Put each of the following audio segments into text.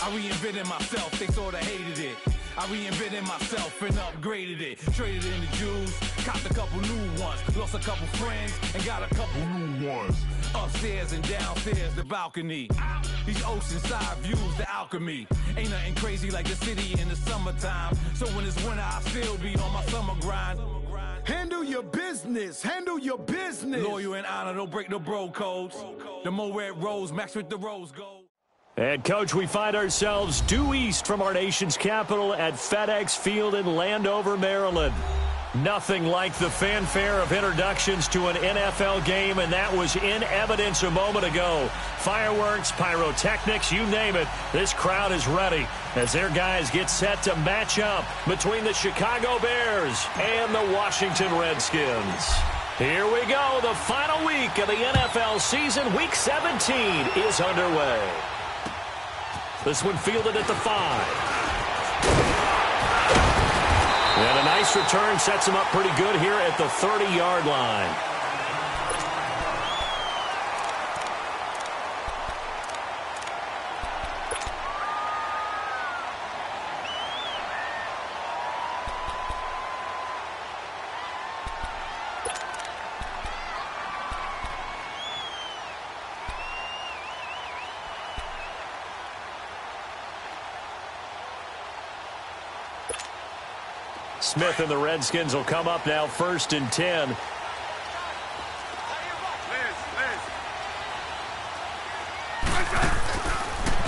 I reinvented myself, they sorta hated it. I reinvented myself and upgraded it. Traded in the Jews, copped a couple new ones. Lost a couple friends and got a couple new ones. Upstairs and downstairs, the balcony. These oceanside views, the alchemy. Ain't nothing crazy like the city in the summertime. So when it's winter, I still be on my summer grind. Handle your business. Handle your business. Loyal and honor, don't break no bro codes. The more red rose, match with the rose gold. And, Coach, we find ourselves due east from our nation's capital at FedEx Field in Landover, Maryland. Nothing like the fanfare of introductions to an NFL game, and that was in evidence a moment ago. Fireworks, pyrotechnics, you name it. This crowd is ready as their guys get set to match up between the Chicago Bears and the Washington Redskins. Here we go. The final week of the NFL season, Week 17, is underway. This one fielded at the 5. And a nice return sets him up pretty good here at the 30-yard line. Smith and the Redskins will come up now, 1st and 10.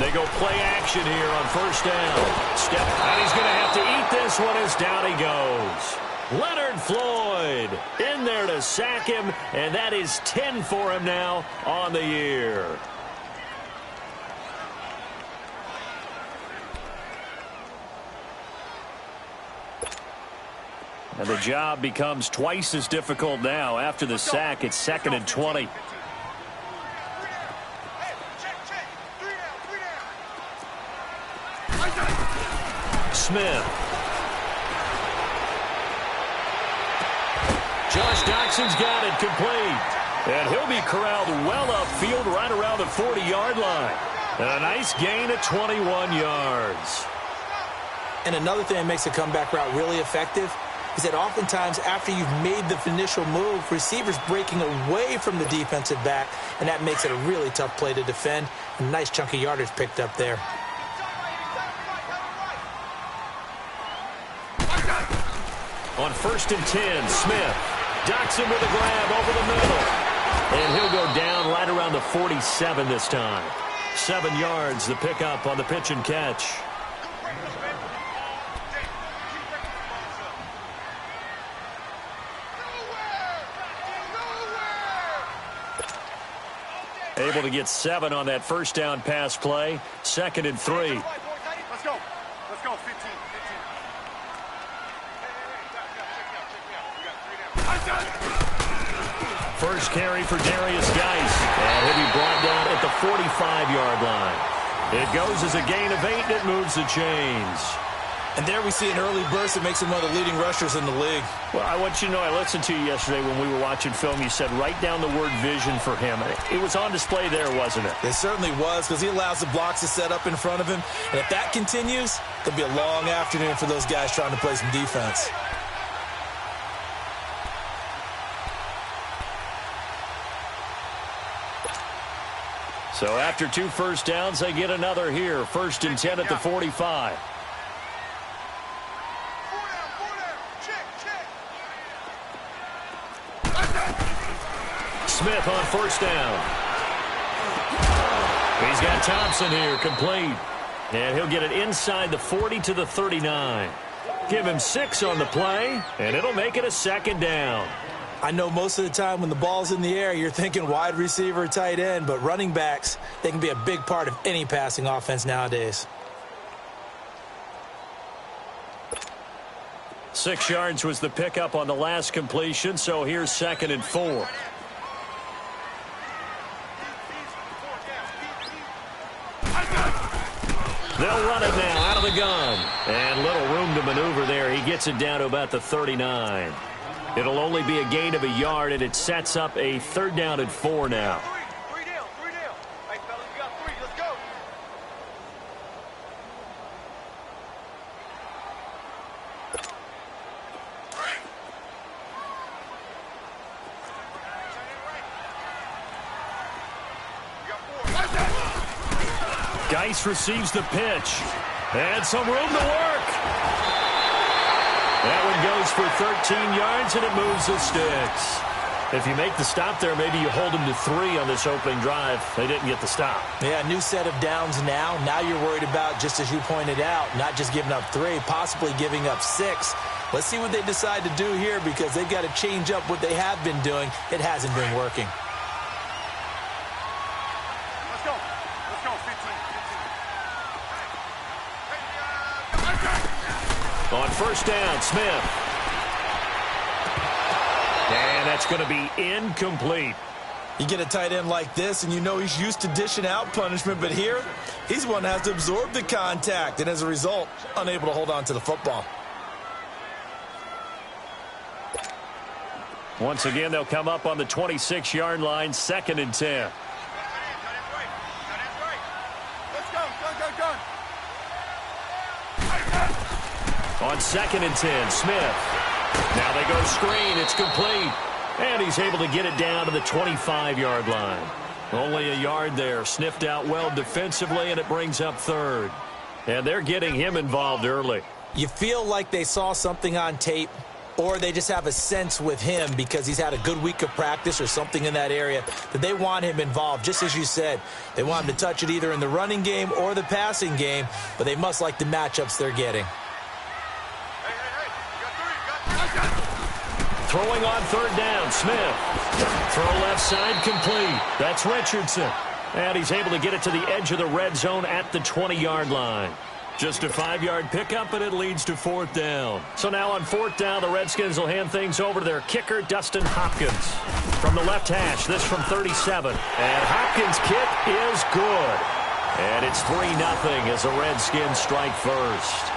They go play action here on 1st down. Step, and he's going to have to eat this one as down he goes. Leonard Floyd in there to sack him, and that is 10 for him now on the year. And the job becomes twice as difficult now. After the sack, it's 2nd and 20. Smith. Josh Doxson's got it complete. And he'll be corralled well upfield right around the 40-yard line. A nice gain of 21 yards. And another thing that makes a comeback route really effective is that oftentimes after you've made the initial move, receivers breaking away from the defensive back, and that makes it a really tough play to defend. A nice chunk of yardage picked up there. On 1st and 10, Smith. Doxson with a grab over the middle. And he'll go down right around the 47 this time. 7 yards, the pickup on the pitch and catch. Able to get 7 on that 1st down pass play. 2nd and 3. Let's go. Let's go. 15. First carry for Darius Geis. And he'll be brought down at the 45-yard line. It goes as a gain of 8, and it moves the chains. And there we see an early burst that makes him one of the leading rushers in the league. Well, I want you to know, I listened to you yesterday when we were watching film. You said write down the word vision for him. It was on display there, wasn't it? It certainly was, because he allows the blocks to set up in front of him. And if that continues, it'll be a long afternoon for those guys trying to play some defense. So after 2 first downs, they get another here. 1st and 10 at the 45. Smith on 1st down. He's got Thompson here, complete. And he'll get it inside the 40 to the 39. Give him 6 on the play, and it'll make it a 2nd down. I know most of the time when the ball's in the air, you're thinking wide receiver, tight end, but running backs, they can be a big part of any passing offense nowadays. 6 yards was the pickup on the last completion, so here's 2nd and 4. They'll run it now out of the gun. And little room to maneuver there. He gets it down to about the 39. It'll only be a gain of a yard, and it sets up a 3rd down and 4 now. Three down. Hey, fellas, we got 3. Let's go. Geis receives the pitch. And some room to work. That one goes for 13 yards, and it moves the sticks. If you make the stop there, maybe you hold them to 3 on this opening drive. They didn't get the stop. Yeah, new set of downs now. Now you're worried about, just as you pointed out, not just giving up 3, possibly giving up 6. Let's see what they decide to do here, because they've got to change up what they have been doing. It hasn't been working. Let's go. Let's go. 15. On first down, Smith. And that's going to be incomplete. You get a tight end like this, and you know he's used to dishing out punishment, but here, he's one that has to absorb the contact, and as a result, unable to hold on to the football. Once again, they'll come up on the 26-yard line, 2nd and 10. Let's go. Go. On 2nd and 10, Smith. Now they go screen. It's complete. And he's able to get it down to the 25-yard line. Only a yard there. Sniffed out well defensively, and it brings up 3rd. And they're getting him involved early. You feel like they saw something on tape, or they just have a sense with him because he's had a good week of practice or something in that area that they want him involved. Just as you said, they want him to touch it either in the running game or the passing game, but they must like the matchups they're getting. Throwing on 3rd down, Smith. Throw left side complete. That's Richardson. And he's able to get it to the edge of the red zone at the 20-yard line. Just a 5-yard pickup, and it leads to 4th down. So now on 4th down, the Redskins will hand things over to their kicker, Dustin Hopkins. From the left hash, this from 37. And Hopkins' kick is good. And it's 3-0 as the Redskins strike first.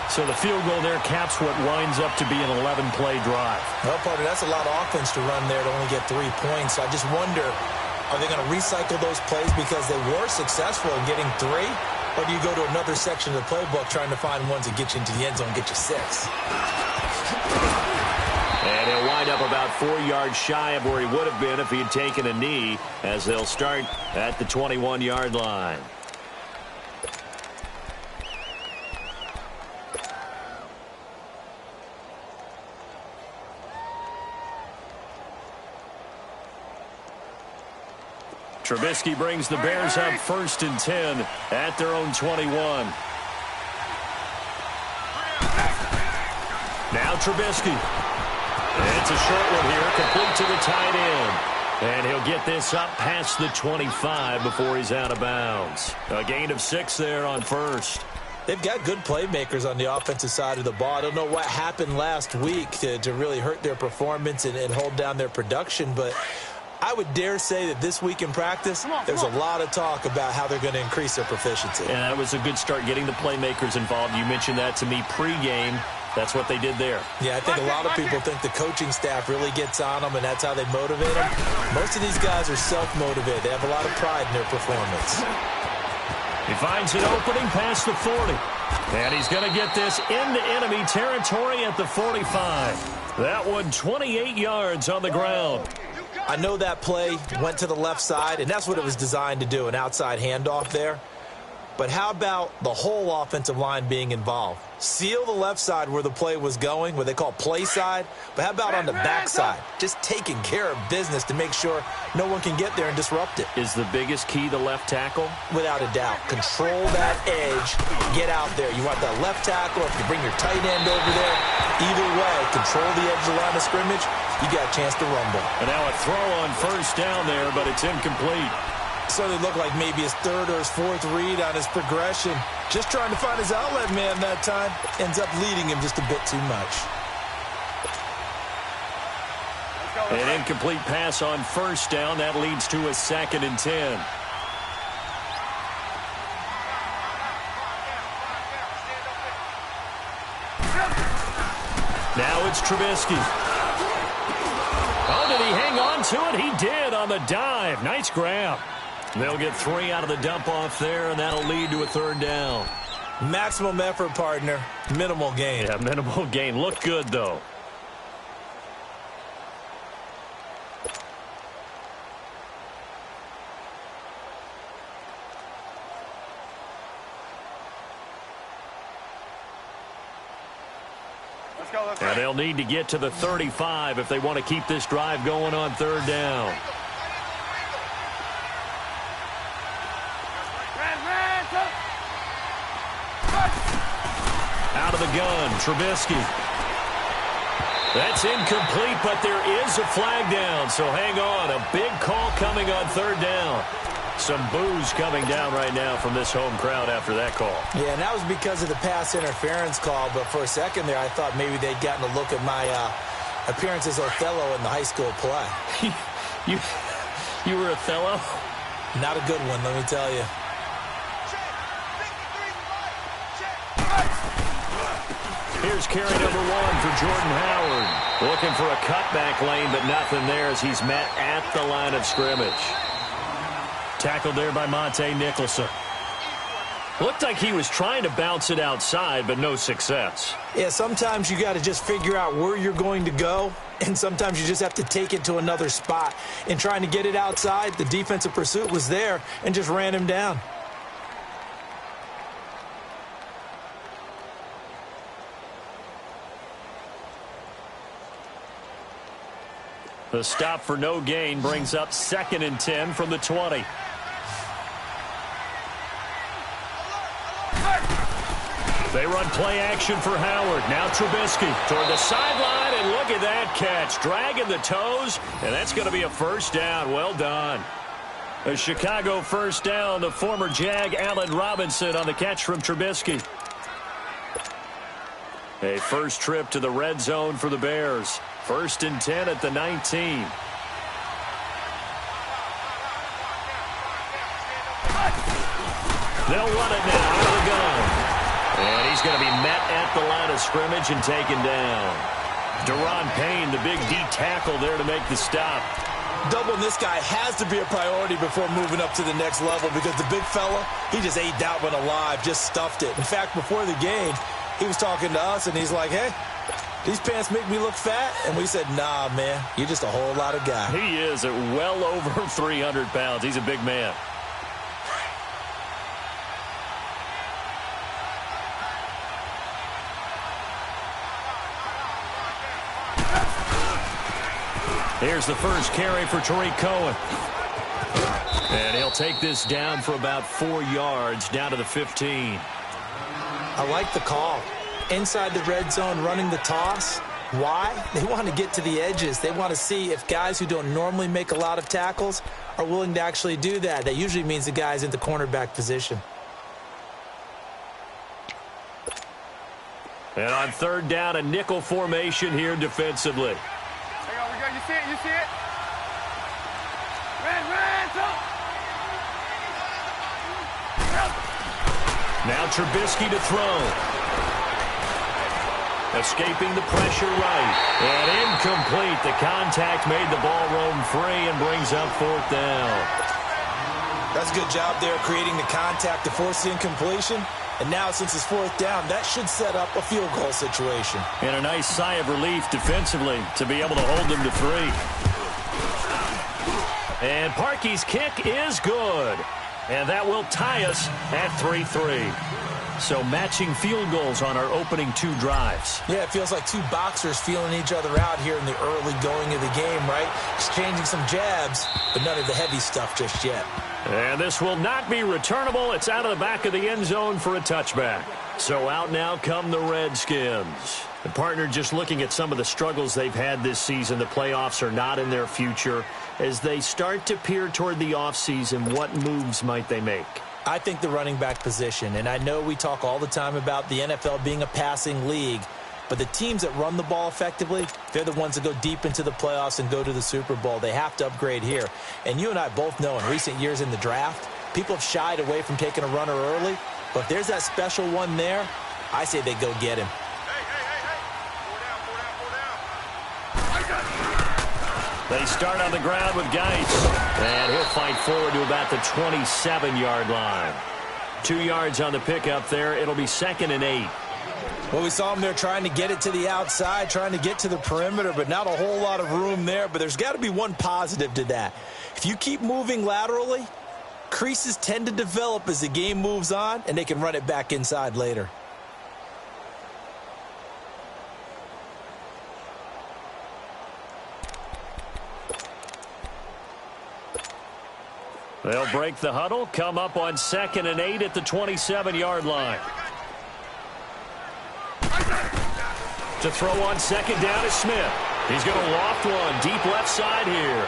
So the field goal there caps what winds up to be an 11-play drive. Well, partner, that's a lot of offense to run there to only get 3 points. So I just wonder, are they going to recycle those plays because they were successful in getting 3? Or do you go to another section of the playbook trying to find ones that get you into the end zone and get you 6? And he'll wind up about 4 yards shy of where he would have been if he had taken a knee, as they'll start at the 21-yard line. Trubisky brings the Bears up 1st and 10 at their own 21. Now Trubisky. It's a short one here, complete to the tight end. And he'll get this up past the 25 before he's out of bounds. A gain of 6 there on 1st. They've got good playmakers on the offensive side of the ball. I don't know what happened last week to really hurt their performance and hold down their production, but I would dare say that this week in practice, there's a lot of talk about how they're going to increase their proficiency. And that was a good start getting the playmakers involved. You mentioned that to me pregame. That's what they did there. Yeah, I think a lot of people think the coaching staff really gets on them, and that's how they motivate them. Most of these guys are self-motivated. They have a lot of pride in their performance. He finds an opening past the 40. And he's going to get this into enemy territory at the 45. That one 28 yards on the ground. I know that play went to the left side, and that's what it was designed to do, an outside handoff there. But how about the whole offensive line being involved? Seal the left side where the play was going, what they call play side. But how about on the back side? Just taking care of business to make sure no one can get there and disrupt it. Is the biggest key the left tackle? Without a doubt. Control that edge. Get out there. You want that left tackle. If you bring your tight end over there, either way, control the edge of the line of scrimmage, you got a chance to rumble. And now a throw on 1st down there, but it's incomplete. Certainly looked like maybe his 3rd or his 4th read on his progression. Just trying to find his outlet man that time. Ends up leading him just a bit too much. An incomplete pass on 1st down. That leads to a 2nd and 10. Now it's Trubisky. Oh, did he hang on to it? He did on the dive. Nice grab. They'll get 3 out of the dump-off there, and that'll lead to a 3rd down. Maximum effort, partner. Minimal gain. Yeah, minimal gain. Looked good, though. Let's go, let's go. And they'll need to get to the 35 if they want to keep this drive going on third down. Out of the gun, Trubisky. That's incomplete, but there is a flag down, so hang on. A big call coming on third down. Some boos coming down right now from this home crowd after that call. Yeah, and that was because of the pass interference call, but for a second there I thought maybe they'd gotten a look at my appearance as Othello in the high school play. You were Othello? Not a good one, let me tell you. Here's carry number 1 for Jordan Howard. Looking for a cutback lane, but nothing there as he's met at the line of scrimmage. Tackled there by Monte Nicholson. Looked like he was trying to bounce it outside, but no success. Yeah, sometimes you got to just figure out where you're going to go, and sometimes you just have to take it to another spot. In trying to get it outside, the defensive pursuit was there and just ran him down. The stop for no gain brings up 2nd and 10 from the 20. They run play action for Howard. Now Trubisky toward the sideline, and look at that catch. Dragging the toes, and that's going to be a first down. Well done. A Chicago first down. The former Jag, Allen Robinson, on the catch from Trubisky. A first trip to the red zone for the Bears. 1st and 10 at the 19. They'll run it now out of the gun. And he's going to be met at the line of scrimmage and taken down. Deron Payne, the big D tackle there to make the stop. Doubling this guy has to be a priority before moving up to the next level because the big fella, he just ate that one alive, just stuffed it. In fact, before the game, he was talking to us, and he's like, hey, these pants make me look fat? And we said, nah, man, you're just a whole lot of guy. He is at well over 300 pounds. He's a big man. Here's the first carry for Tariq Cohen. And he'll take this down for about 4 yards, down to the 15. I like the call. Inside the red zone, running the toss. Why? They want to get to the edges. They want to see if guys who don't normally make a lot of tackles are willing to actually do that. That usually means the guy's in the cornerback position. And on third down, a nickel formation here defensively. Hang on, we got, you see it, you see it? Ran, up. Now Trubisky to throw. Escaping the pressure right. And incomplete. The contact made the ball roam free and brings up 4th down. That's a good job there creating the contact to force the incompletion. And now since it's 4th down, that should set up a field goal situation. And a nice sigh of relief defensively to be able to hold them to 3. And Parkey's kick is good. And that will tie us at 3-3. So matching field goals on our opening 2 drives. Yeah, it feels like 2 boxers feeling each other out here in the early going of the game, right? Exchanging some jabs, but none of the heavy stuff just yet. And this will not be returnable. It's out of the back of the end zone for a touchback. So out now come the Redskins. The partner, just looking at some of the struggles they've had this season, the playoffs are not in their future. As they start to peer toward the offseason, what moves might they make? I think the running back position, and I know we talk all the time about the NFL being a passing league, but the teams that run the ball effectively, they're the ones that go deep into the playoffs and go to the Super Bowl. They have to upgrade here. And you and I both know in recent years in the draft, people have shied away from taking a runner early, but if there's that special one there, I say they go get him. They start on the ground with Geitz. And he'll fight forward to about the 27-yard line. 2 yards on the pickup there. It'll be 2nd and 8. Well, we saw him there trying to get it to the outside, trying to get to the perimeter, but not a whole lot of room there. But there's got to be one positive to that. If you keep moving laterally, creases tend to develop as the game moves on, and they can run it back inside later. They'll break the huddle, come up on 2nd and 8 at the 27-yard line. To throw on 2nd down is Smith. He's going to loft one deep left side here.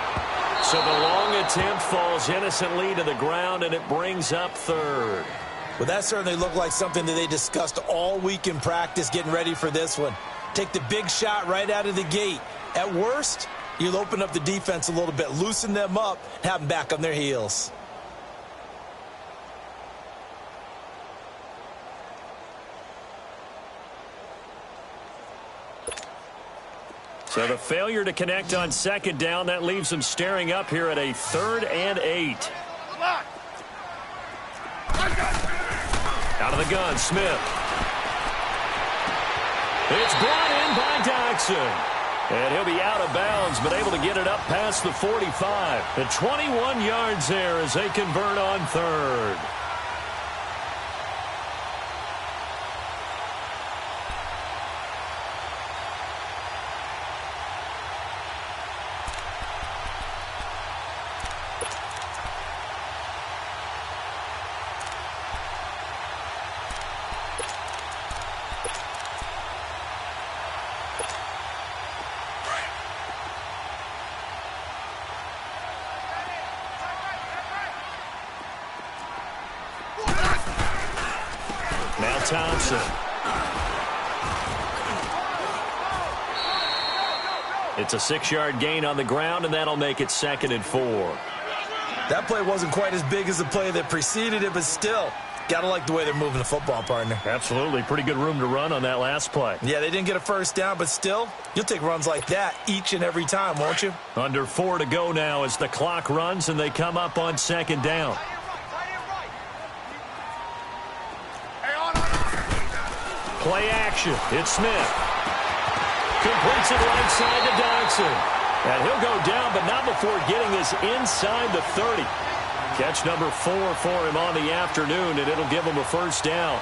So the long attempt falls innocently to the ground, and it brings up 3rd. Well, that certainly looked like something that they discussed all week in practice getting ready for this one. Take the big shot right out of the gate. At worst, you'll open up the defense a little bit, loosen them up, and have them back on their heels. So the failure to connect on 2nd down, that leaves them staring up here at a 3rd and 8. Out of the gun, Smith. It's brought in by Doxson. And he'll be out of bounds, but able to get it up past the 45. The 21 yards there as they convert on 3rd. Thompson. It's a 6-yard gain on the ground, and that'll make it 2nd and 4. That play wasn't quite as big as the play that preceded it, but still, got to like the way they're moving the football, partner. Absolutely. Pretty good room to run on that last play. Yeah, they didn't get a first down, but still, you'll take runs like that each and every time, won't you? Under 4 to go now as the clock runs, and they come up on 2nd down. Play action. It's Smith. Completes it right side to Doxson. And he'll go down, but not before getting us inside the 30. Catch number 4 for him on the afternoon, and it'll give him a first down.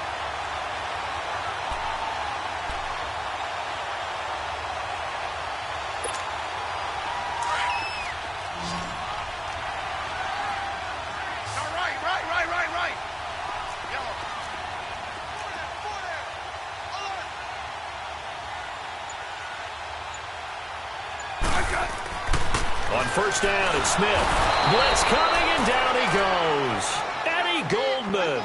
On first down, it's Smith. Blitz coming, and down he goes. Eddie Goldman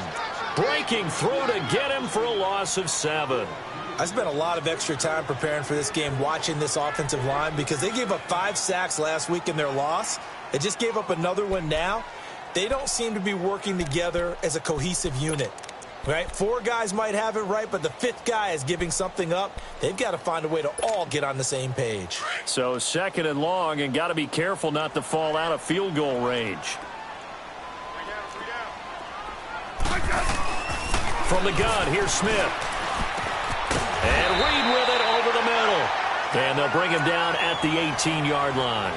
breaking through to get him for a loss of 7. I spent a lot of extra time preparing for this game, watching this offensive line, because they gave up 5 sacks last week in their loss. They just gave up another one now. They don't seem to be working together as a cohesive unit. Right? 4 guys might have it right, but the 5th guy is giving something up. They've got to find a way to all get on the same page. So 2nd and long, and got to be careful not to fall out of field goal range. From the gun, here's Smith. And Reed with it over the middle. And they'll bring him down at the 18-yard line.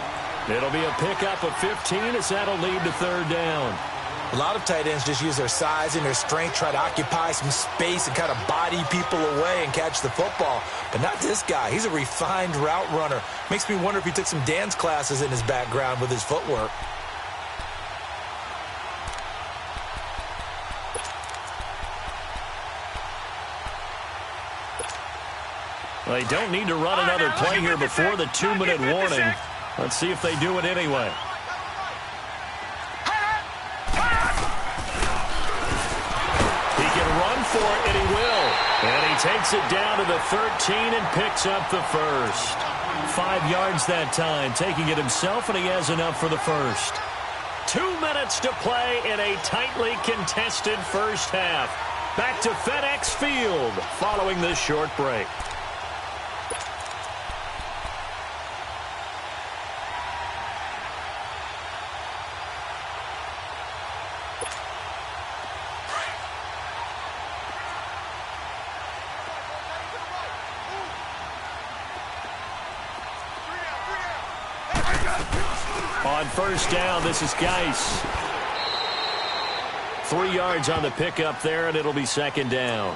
It'll be a pickup of 15 as that'll lead to 3rd down. A lot of tight ends just use their size and their strength, try to occupy some space and kind of body people away and catch the football. But not this guy. He's a refined route runner. Makes me wonder if he took some dance classes in his background with his footwork. They don't need to run another play here before the 2-minute warning. Let's see if they do it anyway. For it, and he will. And he takes it down to the 13 and picks up the first. 5 yards that time, taking it himself, and he has enough for the first. 2 minutes to play in a tightly contested first half. Back to FedEx Field following this short break. On first down, this is Geis. 3 yards on the pickup there, and it'll be 2nd down.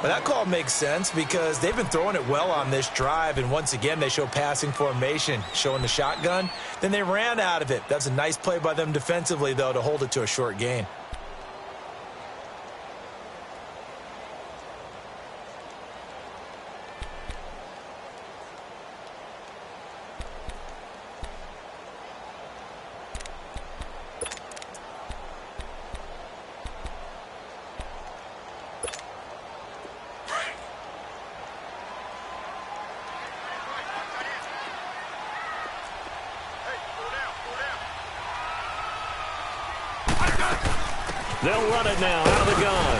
Well, that call makes sense because they've been throwing it well on this drive, and once again, they show passing formation, showing the shotgun. Then they ran out of it. That's a nice play by them defensively, though, to hold it to a short gain. They'll run it now out of the gun.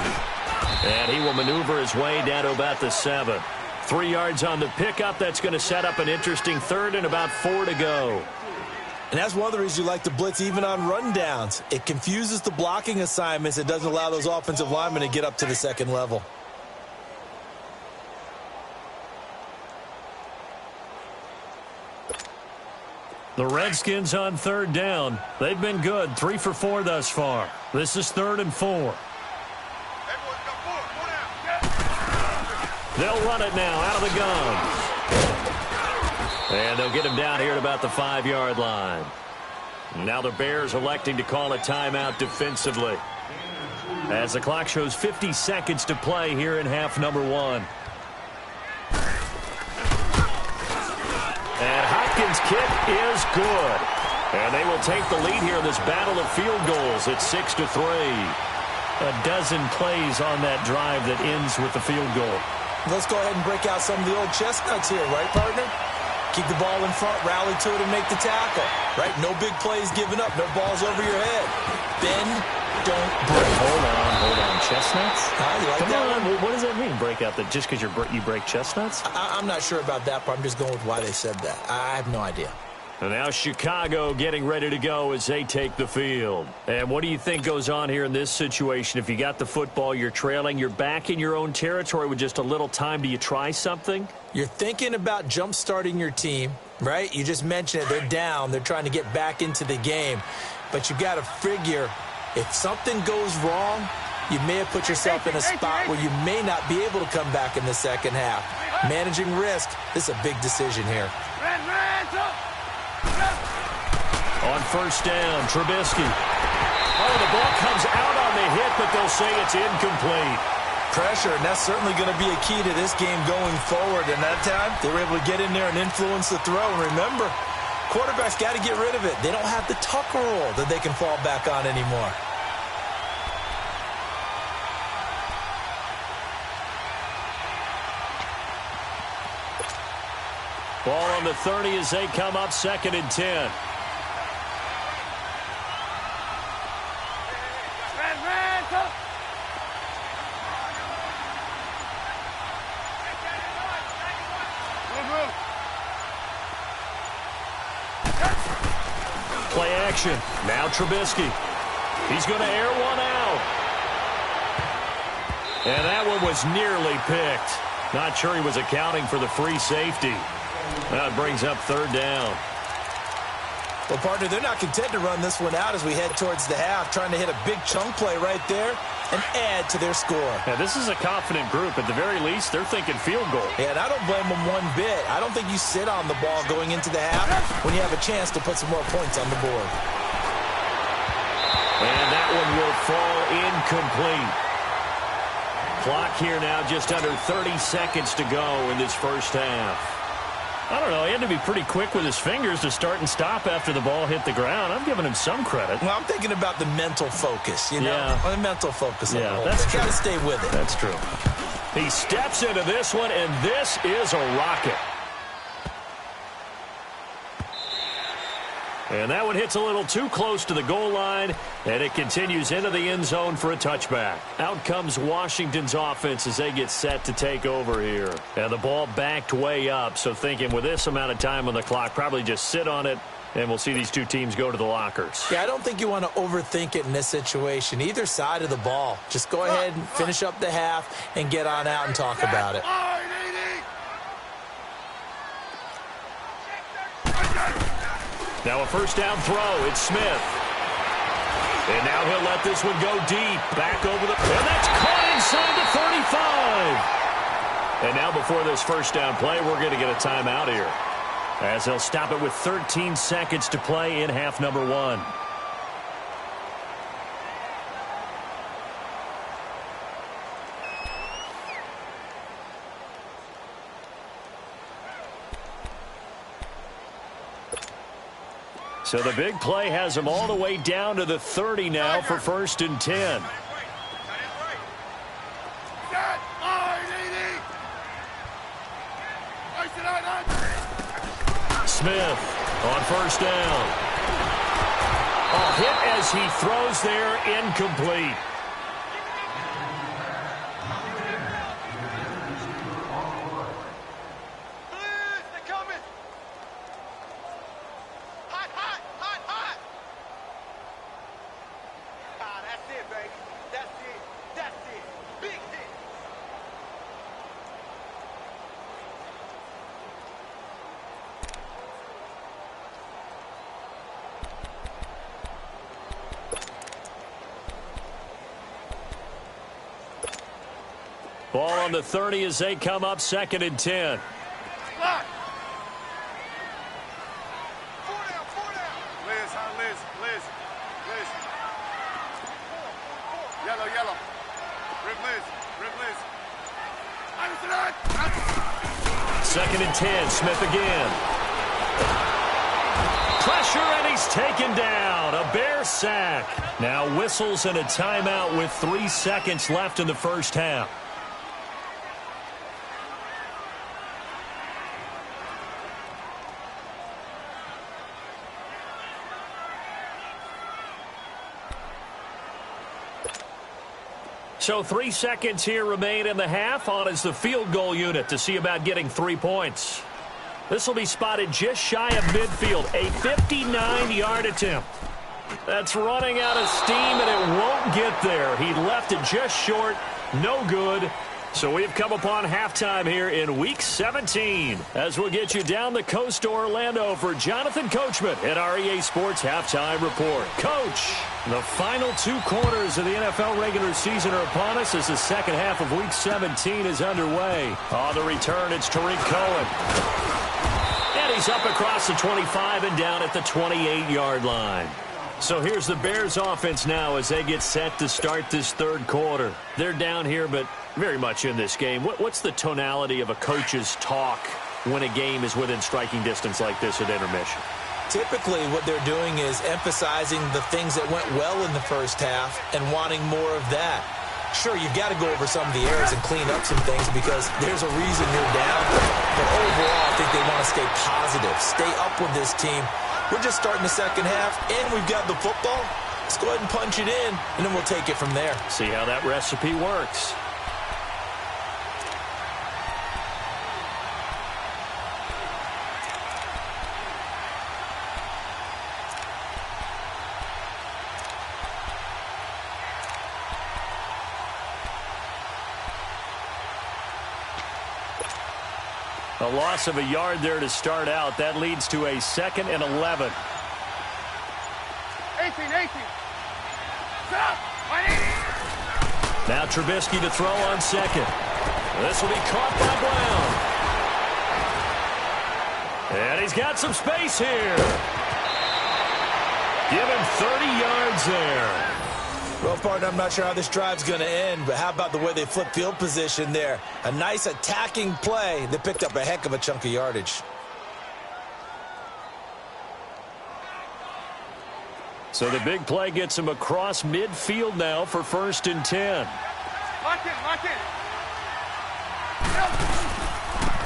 And he will maneuver his way down to about the 7. 3 yards on the pickup. That's going to set up an interesting third and about 4 to go. And that's one of the reasons you like to blitz even on rundowns. It confuses the blocking assignments. It doesn't allow those offensive linemen to get up to the second level. The Redskins on third down. They've been good. 3 for 4 thus far. This is 3rd and 4. They'll run it now out of the gun. And they'll get him down here at about the 5-yard line. Now the Bears electing to call a timeout defensively, as the clock shows 50 seconds to play here in half number 1. And Hopkins' kick is good. And they will take the lead here in this battle of field goals at 6-3. A dozen plays on that drive that ends with the field goal. Let's go ahead and break out some of the old chestnuts here, right, partner? Keep the ball in front, rally to it, and make the tackle. Right? No big plays given up, no balls over your head. Bend, don't break. Hold on. Chestnuts? You like Come that on. one? What does that mean, break out? That just because you break chestnuts? I'm not sure about that part. I'm just going with why they said that. I have no idea. And now Chicago getting ready to go as they take the field. And what do you think goes on here in this situation? If you got the football, you're trailing, you're back in your own territory with just a little time. Do you try something? You're thinking about jump-starting your team, right? You just mentioned it. They're down. They're trying to get back into the game. But you got to figure, if something goes wrong, you may have put yourself in a spot where you may not be able to come back in the second half. Managing risk, this is a big decision here. On first down, Trubisky. Oh, the ball comes out on the hit, but they'll say it's incomplete. Pressure, and that's certainly going to be a key to this game going forward. And that time, they were able to get in there and influence the throw. And remember, quarterbacks got to get rid of it. They don't have the Tucker rule that they can fall back on anymore. Ball on the 30 as they come up 2nd and 10. Play action. Now Trubisky. He's going to air one out. And that one was nearly picked. Not sure he was accounting for the free safety. That brings up 3rd down. Well, partner, they're not content to run this one out as we head towards the half, trying to hit a big chunk play right there and add to their score. Yeah, this is a confident group. At the very least, they're thinking field goal. Yeah, and I don't blame them one bit. I don't think you sit on the ball going into the half when you have a chance to put some more points on the board. And that one will fall incomplete. Clock here now just under 30 seconds to go in this first half. I don't know. He had to be pretty quick with his fingers to start and stop after the ball hit the ground. I'm giving him some credit. Well, I'm thinking about the mental focus, you know? Yeah. The mental focus. Yeah, that's true. Got to stay with it. That's true. He steps into this one, and this is a rocket. And that one hits a little too close to the goal line, and it continues into the end zone for a touchback. Out comes Washington's offense as they get set to take over here. And the ball backed way up, so thinking with this amount of time on the clock, probably just sit on it, and we'll see these two teams go to the lockers. Yeah, I don't think you want to overthink it in this situation. Either side of the ball. Just go ahead and finish up the half and get on out and talk about it. Now a first down throw. It's Smith. And now he'll let this one go deep. Back over the... And that's caught inside the 35. And now before this first down play, we're going to get a timeout here, as they'll stop it with 13 seconds to play in half number 1. So the big play has them all the way down to the 30 now for 1st and 10. Smith on 1st down. A hit as he throws there, incomplete. Ball on the 30 as they come up 2nd and 10. Liz. Yellow. Rip Liz. 2nd and 10, Smith again. Pressure, and he's taken down. A Bear sack. Now whistles and a timeout with 3 seconds left in the first half. So 3 seconds here remain in the half. On is the field goal unit to see about getting 3 points. This will be spotted just shy of midfield. A 59-yard attempt. That's running out of steam, and it won't get there. He left it just short. No good. So we've come upon halftime here in Week 17 as we'll get you down the coast to Orlando for Jonathan Coachman at our EA Sports Halftime Report. Coach, the final 2 quarters of the NFL regular season are upon us as the second half of Week 17 is underway. On the return, it's Tariq Cohen. And he's up across the 25 and down at the 28-yard line. So here's the Bears offense now as they get set to start this 3rd quarter. They're down here, but very much in this game. What's the tonality of a coach's talk when a game is within striking distance like this at intermission? Typically, what they're doing is emphasizing the things that went well in the first half and wanting more of that. Sure, you've got to go over some of the errors and clean up some things because there's a reason you're down. But overall, I think they want to stay positive, stay up with this team. We're just starting the second half, and we've got the football. Let's go ahead and punch it in, and then we'll take it from there. See how that recipe works. A loss of a yard there to start out. That leads to a 2nd and 11. 18. Now Trubisky to throw on 2nd. This will be caught by Brown. And he's got some space here. Give him 30 yards there. Well, partner, I'm not sure how this drive's going to end, but how about the way they flip field position there? A nice attacking play that picked up a heck of a chunk of yardage. So the big play gets him across midfield now for 1st and 10. Lock in.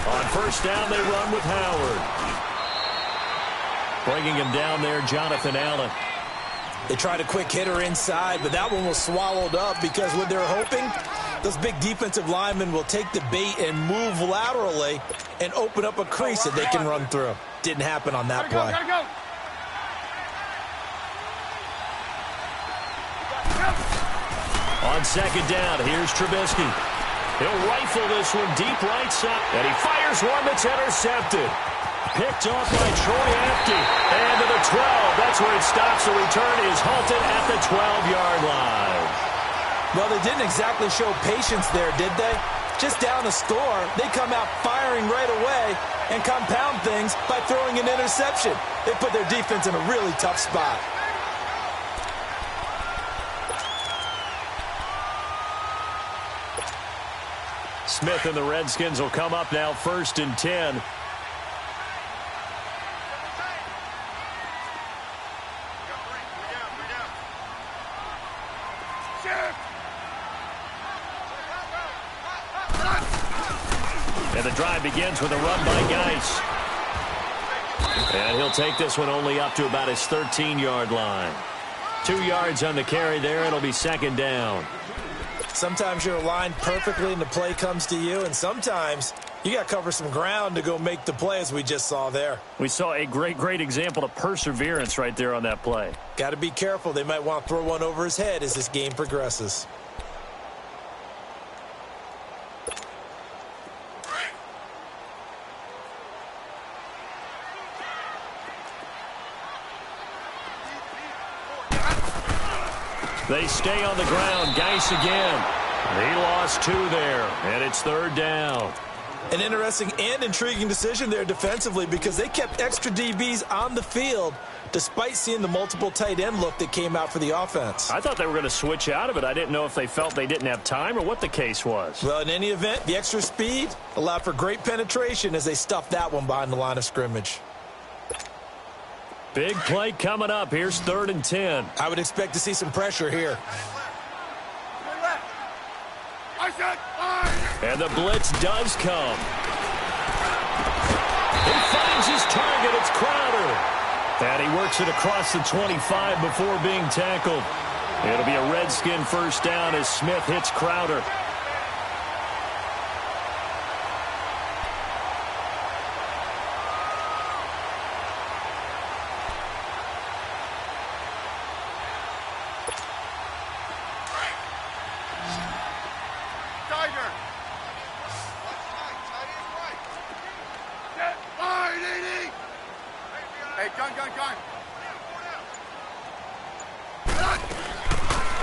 On 1st down, they run with Howard. Bringing him down there, Jonathan Allen. They tried a quick hitter inside, but that one was swallowed up because what they're hoping, those big defensive linemen will take the bait and move laterally and open up a crease that they can run through. Didn't happen on that play. Gotta go. On 2nd down, here's Trubisky. He'll rifle this one deep right side, and he fires one that's intercepted. Picked off by Troy Apke. And to the 12. That's where it stops. The return is halted at the 12-yard line. Well, they didn't exactly show patience there, did they? just down a score, they come out firing right away and compound things by throwing an interception. They put their defense in a really tough spot. Smith and the Redskins will come up now 1st and 10. And the drive begins with a run by Geis. And he'll take this one only up to about his 13-yard line. 2 yards on the carry there. It'll be 2nd down. Sometimes you're aligned perfectly and the play comes to you, and sometimes you got to cover some ground to go make the play, as we just saw there. We saw a great example of perseverance right there on that play. Got to be careful. They might want to throw one over his head as this game progresses. They stay on the ground. Geis again. He lost 2 there, and it's 3rd down. An interesting and intriguing decision there defensively, because they kept extra DBs on the field despite seeing the multiple tight end look that came out for the offense. I thought they were going to switch out of it. I didn't know if they felt they didn't have time or what the case was. Well, in any event, the extra speed allowed for great penetration as they stuffed that one behind the line of scrimmage. Big play coming up. Here's 3rd and 10. I would expect to see some pressure here. And the blitz does come. He finds his target. It's Crowder. And he works it across the 25 before being tackled. It'll be a Redskin 1st down as Smith hits Crowder.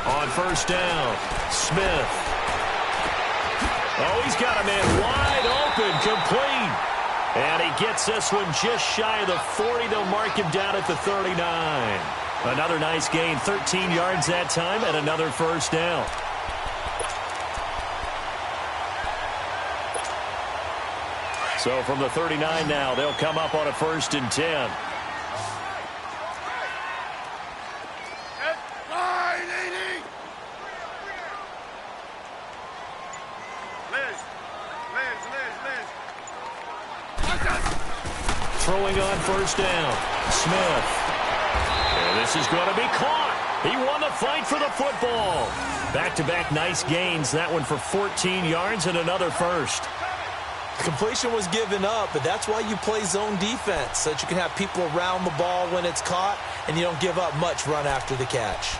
On 1st down, Smith. Oh, he's got a man wide open, complete. And he gets this one just shy of the 40. They'll mark him down at the 39. Another nice gain, 13 yards that time, and another 1st down. So from the 39 now, they'll come up on a 1st and 10. Throwing on 1st down, Smith. And this is going to be caught. He won the fight for the football. Back-to-back nice gains. That one for 14 yards and another 1st. Completion was given up, but that's why you play zone defense, so that you can have people around the ball when it's caught, and you don't give up much run after the catch.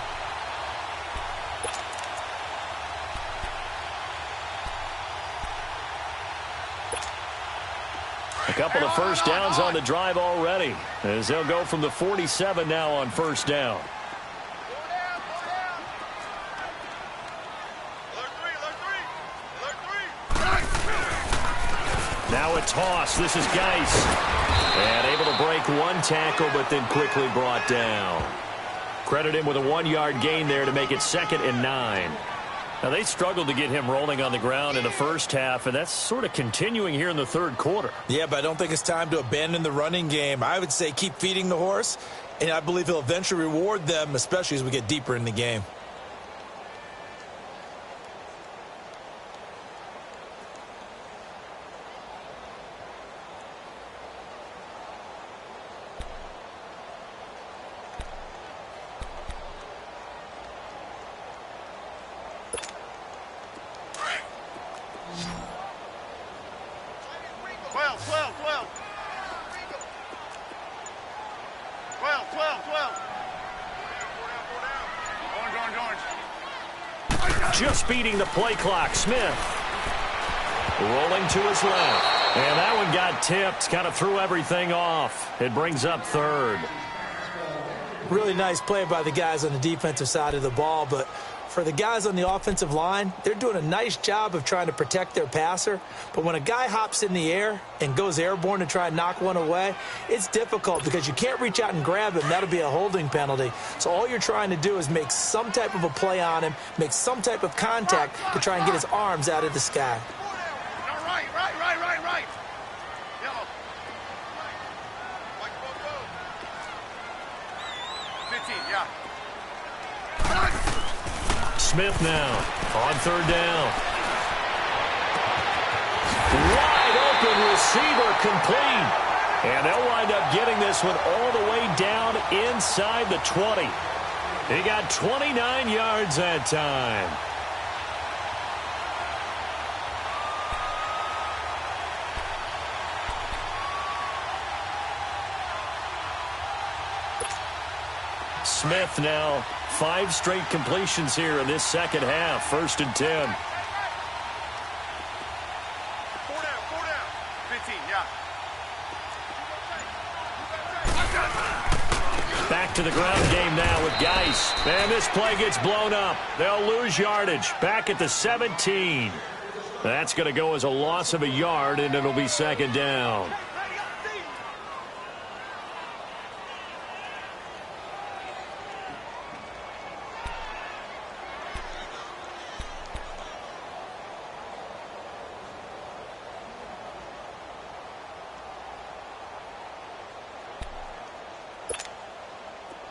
A couple of 1st downs on the drive already, as they'll go from the 47 now on 1st down. Now a toss. This is Geis. And able to break one tackle, but then quickly brought down. Credit him with a 1-yard gain there to make it 2nd and 9. Now, they struggled to get him rolling on the ground in the 1st half, and that's sort of continuing here in the 3rd quarter. Yeah, but I don't think it's time to abandon the running game. I would say keep feeding the horse, and I believe he'll eventually reward them, especially as we get deeper in the game. Just beating the play clock. Smith rolling to his left. And that one got tipped. Kind of threw everything off. It brings up 3rd. Really nice play by the guys on the defensive side of the ball, but for the guys on the offensive line, they're doing a nice job of trying to protect their passer. But when a guy hops in the air and goes airborne to try and knock one away, it's difficult because you can't reach out and grab him. That'll be a holding penalty. So all you're trying to do is make some type of a play on him, make some type of contact to try and get his arms out of the sky. Right. Yellow. 15, yeah. Smith now on third down. Wide open receiver complete. And they'll wind up getting this one all the way down inside the 20. He got 29 yards that time. Smith now 5 straight completions here in this second half. 1st and 10. 4 down. 15, yeah. Back to the ground game now with Geis. And this play gets blown up. They'll lose yardage. Back at the 17. That's going to go as a loss of a yard, and it'll be 2nd down.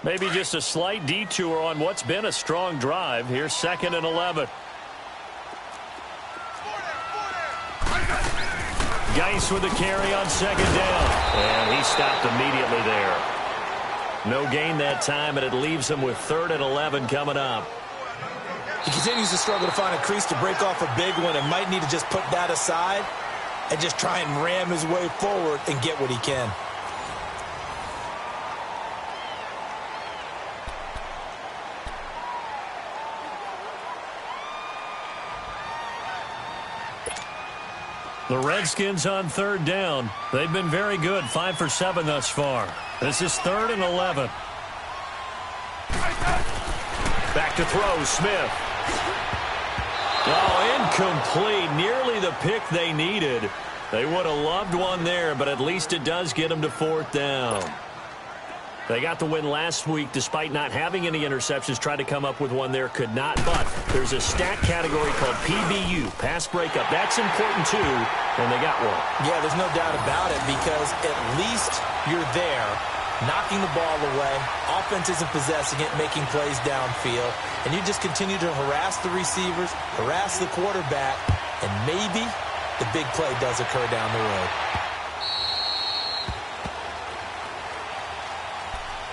Maybe just a slight detour on what's been a strong drive. Here's 2nd and 11. Geis with the carry on 2nd down. And he stopped immediately there. No gain that time, and it leaves him with 3rd and 11 coming up. He continues to struggle to find a crease to break off a big one and might need to just put that aside and just try and ram his way forward and get what he can. The Redskins on 3rd down. They've been very good, 5 for 7 thus far. This is 3rd and 11. Back to throw, Smith. Oh, incomplete. Nearly the pick they needed. They would have loved one there, but at least it does get them to 4th down. They got the win last week despite not having any interceptions. Tried to come up with one there, could not. But there's a stat category called PBU, pass breakup. That's important too, and they got one. Yeah, there's no doubt about it because at least you're there, knocking the ball away. Offense isn't possessing it, making plays downfield. And you just continue to harass the receivers, harass the quarterback, and maybe the big play does occur down the road.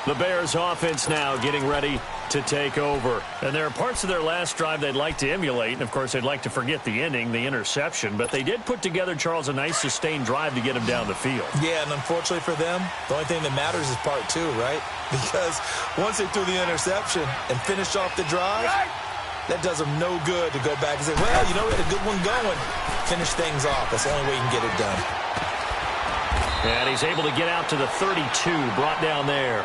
The Bears offense now getting ready to take over. And there are parts of their last drive they'd like to emulate. And, of course, they'd like to forget the ending, the interception. But they did put together, Charles, a nice sustained drive to get him down the field. Yeah, and unfortunately for them, the only thing that matters is part 2, right? Because once they threw the interception and finished off the drive, that does them no good to go back and say, well, you know, we had a good one going. Finish things off. That's the only way you can get it done. And he's able to get out to the 32, brought down there.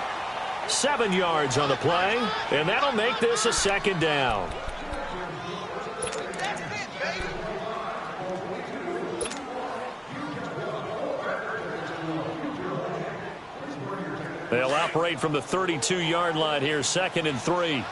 7 yards on the play, and that'll make this a 2nd down. They'll operate from the 32-yard line here, 2nd and 3.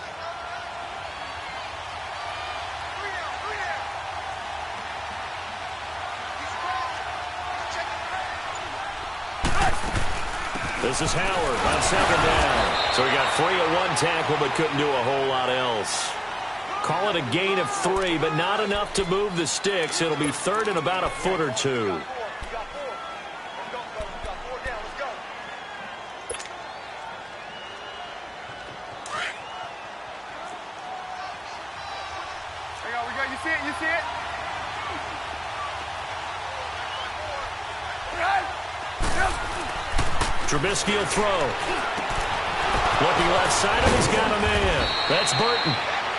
This is Howard on 2nd down. So he got free of one tackle but couldn't do a whole lot else. Call it a gain of 3, but not enough to move the sticks. It'll be 3rd and about a foot or 2. You see it? You see it? Trubisky will throw. Looking left side of him, he's got a man. That's Burton.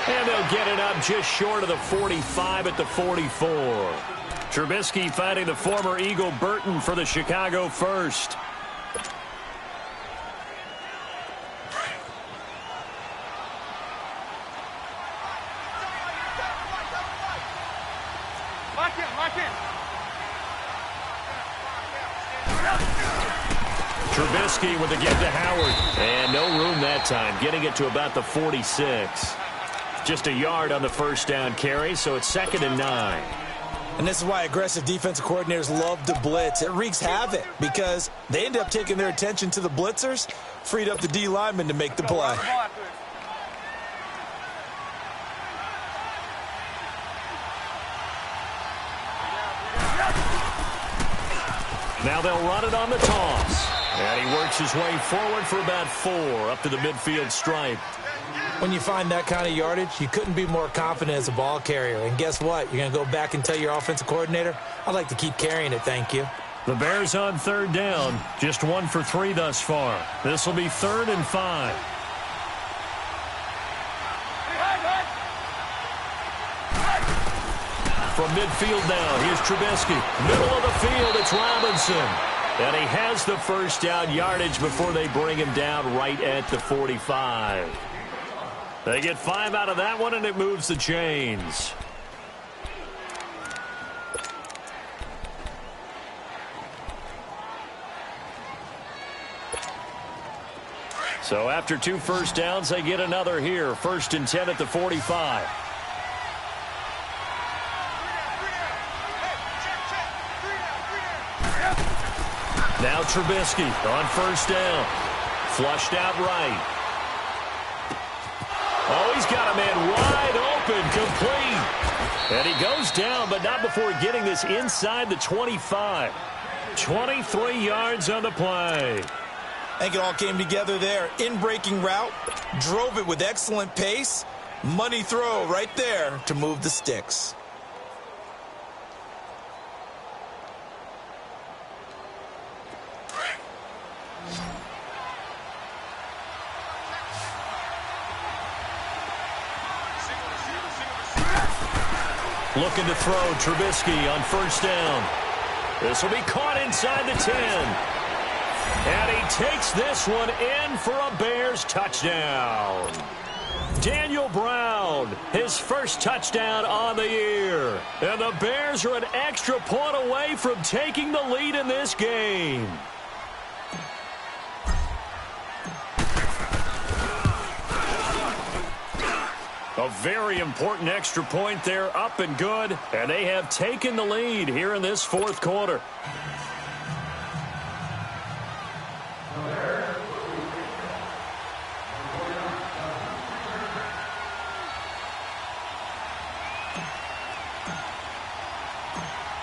And they'll get it up just short of the 45 at the 44. Trubisky fighting the former Eagle Burton for the Chicago first. Lock in. Trubisky with the give to Howard. And no room that time, getting it to about the 46. Just a yard on the first down carry, so it's 2nd and 9. And this is why aggressive defensive coordinators love to blitz. It wreaks havoc because they end up taking their attention to the blitzers, freed up the D lineman to make the play. Now they'll run it on the toss. And he works his way forward for about 4 up to the midfield stripe. When you find that kind of yardage, you couldn't be more confident as a ball carrier. And guess what? You're going to go back and tell your offensive coordinator, I'd like to keep carrying it, thank you. The Bears on 3rd down. Just 1 for 3 thus far. This will be 3rd and 5. From midfield now, here's Trubisky. Middle of the field, it's Robinson. And he has the first down yardage before they bring him down right at the 45. They get 5 out of that one, and it moves the chains. So after 2 first downs, they get another here. 1st and 10 at the 45. Now Trubisky on 1st down. Flushed out right. Oh, he's got a man wide open, complete. And he goes down, but not before getting this inside the 25. 23 yards on the play. I think it all came together there. In-breaking route, drove it with excellent pace. Money throw right there to move the sticks. Looking to throw Trubisky on 1st down. This will be caught inside the 10. And he takes this one in for a Bears touchdown. Daniel Brown, his first touchdown on the year. And the Bears are an extra point away from taking the lead in this game. A very important extra point there, up and good. And they have taken the lead here in this 4th quarter.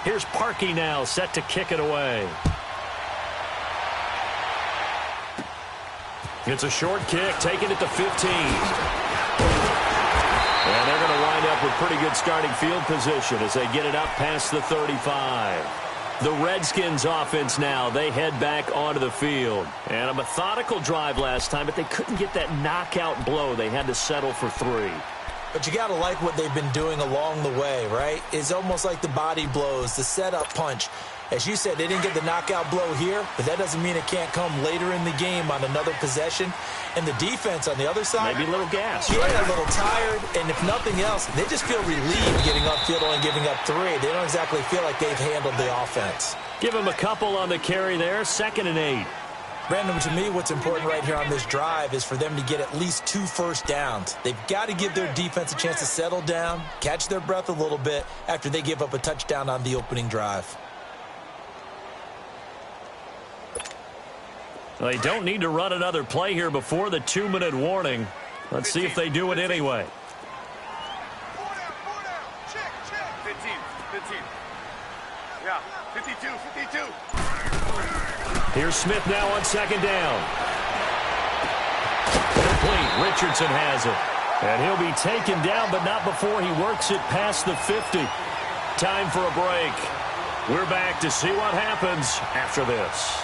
Here's Parkey now, set to kick it away. It's a short kick, taking it to 15. And they're going to wind up with pretty good starting field position as they get it up past the 35. The Redskins offense now, they head back onto the field. And a methodical drive last time, but they couldn't get that knockout blow. They had to settle for 3. But you got to like what they've been doing along the way, right? It's almost like the body blows, the setup punch. As you said, they didn't get the knockout blow here, but that doesn't mean it can't come later in the game on another possession. And the defense on the other side, maybe a little gas. Yeah, a little tired. And if nothing else, they just feel relieved getting upfield only giving up 3. They don't exactly feel like they've handled the offense. Give them a couple on the carry there, 2nd and 8. Brandon, to me, what's important right here on this drive is for them to get at least 2 first downs. They've got to give their defense a chance to settle down, catch their breath a little bit after they give up a touchdown on the opening drive. They don't need to run another play here before the 2-minute warning. Let's see if they do it anyway. 15. Yeah, 52. Here's Smith now on 2nd down. Complete. Richardson has it. And he'll be taken down, but not before he works it past the 50. Time for a break. We're back to see what happens after this.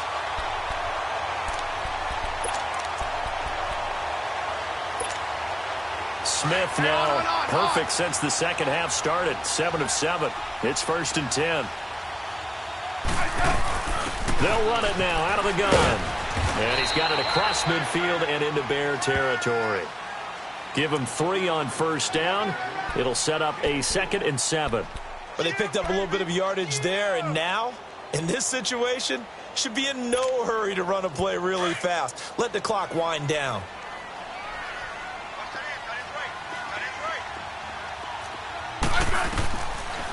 Smith now perfect since the second half started. 7 of 7. It's 1st and 10. They'll run it now out of the gun. And he's got it across midfield and into Bear territory. Give him 3 on 1st down. It'll set up a 2nd and 7. But they picked up a little bit of yardage there, and now, in this situation, should be in no hurry to run a play really fast. Let the clock wind down.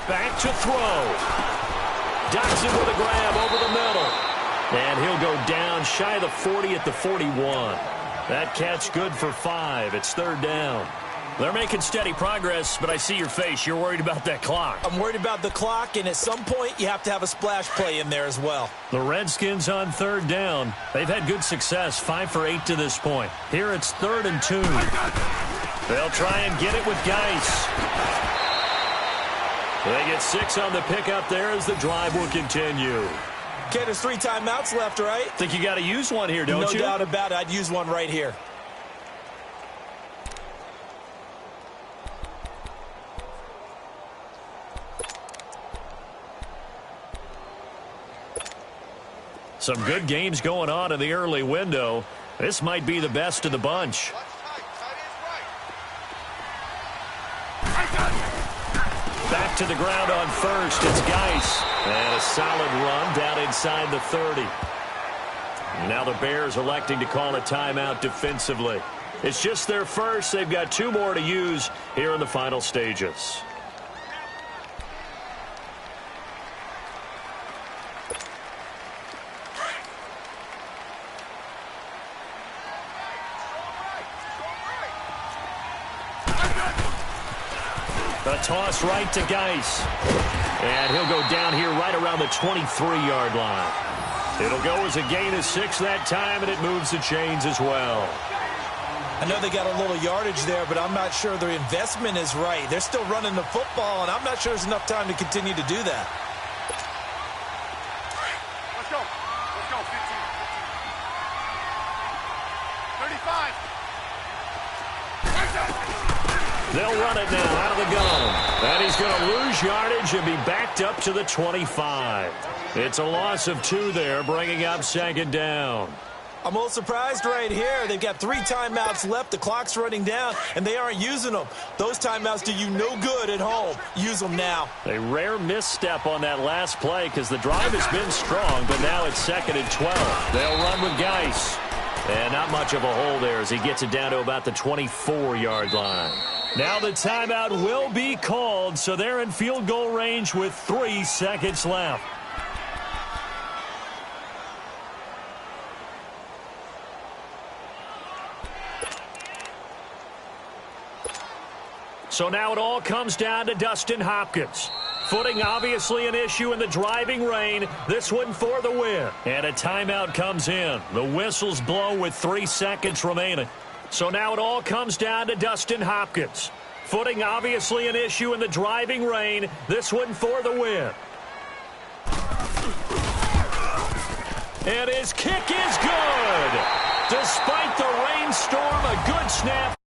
Back to throw. Dodson with a grab over the middle. And he'll go down shy of the 40 at the 41. That catch good for 5. It's third down. They're making steady progress, but I see your face. You're worried about that clock. I'm worried about the clock, and at some point, you have to have a splash play in there as well. The Redskins on third down. They've had good success, 5 for 8 to this point. Here it's 3rd and 2. They'll try and get it with Geis. They get 6 on the pickup there as the drive will continue. Okay, there's 3 timeouts left, right? Think you got to use one here, don't you? No doubt about it. I'd use one right here. Some good games going on in the early window. This might be the best of the bunch. Back to the ground on first. It's Geis. And a solid run down inside the 30. Now the Bears electing to call a timeout defensively. It's just their first. They've got 2 more to use here in the final stages. The toss right to Geis. And he'll go down here right around the 23-yard line. It'll go as a gain of 6 that time, and it moves the chains as well. I know they got a little yardage there, but I'm not sure their investment is right. They're still running the football, and I'm not sure there's enough time to continue to do that. Let's go. Let's go. 15. 35. They'll run it now out of the gun. And he's going to lose yardage and be backed up to the 25. It's a loss of 2 there, bringing up 2nd down. I'm a little surprised right here. They've got 3 timeouts left. The clock's running down, and they aren't using them. Those timeouts do you no good at home. Use them now. A rare misstep on that last play because the drive has been strong, but now it's 2nd and 12. They'll run with Geis. And not much of a hole there as he gets it down to about the 24-yard line. Now the timeout will be called, so they're in field goal range with 3 seconds left. So now it all comes down to Dustin Hopkins. Footing obviously an issue in the driving rain. This one for the win. And a timeout comes in. The whistles blow with 3 seconds remaining. So now it all comes down to Dustin Hopkins. Footing obviously an issue in the driving rain. This one for the win. And his kick is good. Despite the rainstorm, a good snap.